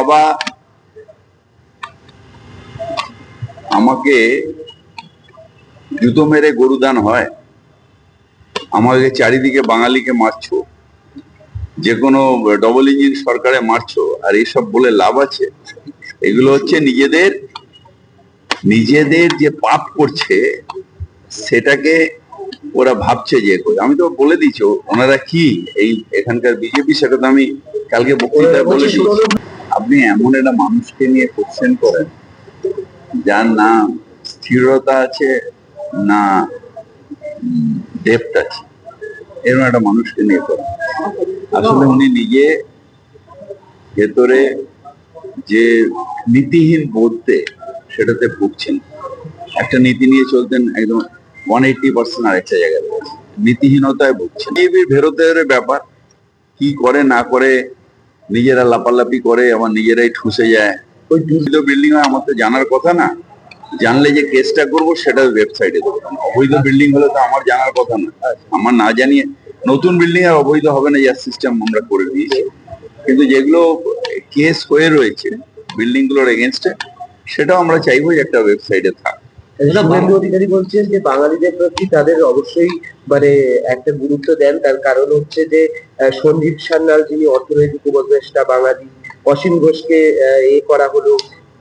বাবা আমাকে জুতো মেরে গরু দান হয়, আমাকে চারিদিকে বাঙালিকে মারছো, যে কোনো ডবল ইঞ্জিন সরকারে মারছো, আর এইসব বলে লাভ আছে? এগুলো হচ্ছে নিজেদের যে পাপ করছে সেটাকে ওরা ভাবছে যে আমি তো বলে দিচ্ছি ওনারা কি এই এখানকার বিজেপি, সেটা তো আমি কালকে বক্তৃতায় বলে দিচ্ছি। আপনি এমন একটা মানুষকে নিয়ে কোশ্চেন করেন যার না স্থিরতা আছে না ডেপথ আছে, এরকম একটা মানুষকে নিয়ে করেন। আসলে উনি নিজে ভেতরে যে নীতিহীন বোধে সেটাতে ভুগছেন। একটা নীতি নিয়ে চলতেন একদম 180% আরেকটা জায়গায় নীতিহীনতায় ভুগছেন। বিজেপির ভেরোতের ব্যাপার, কি করে না করে নিজেরা লাপালাপি করে, আবার নিজেরাই ঠুসে যায়। ওই দূষিত বিল্ডিং হয় আমার তো জানার কথা না, জানলে যে কেসটা করবো সেটা ওয়েবসাইটে দেবো। অবৈধ বিল্ডিং হলে তো আমার জানার কথা না, আমার না জানিয়ে নতুন বিল্ডিং আর অবৈধ হবে না, যার সিস্টেম আমরা করে দিয়েছি। কিন্তু যেগুলো কেস হয়ে রয়েছে বিল্ডিং গুলোর এগেনস্টে, সেটাও আমরা চাইবো যে একটা ওয়েবসাইটে থাক। শুভেন্দু অধিকারী বলছেন যে বাঙালিদের প্রতি তাদের অবশ্যই মানে একটা গুরুত্ব দেন, তার কারণ হচ্ছে যে সঞ্জীব সান্যাল যিনি অর্থনৈতিক উপদেষ্টা বাঙালি, অসীম ঘোষকে করা হলো,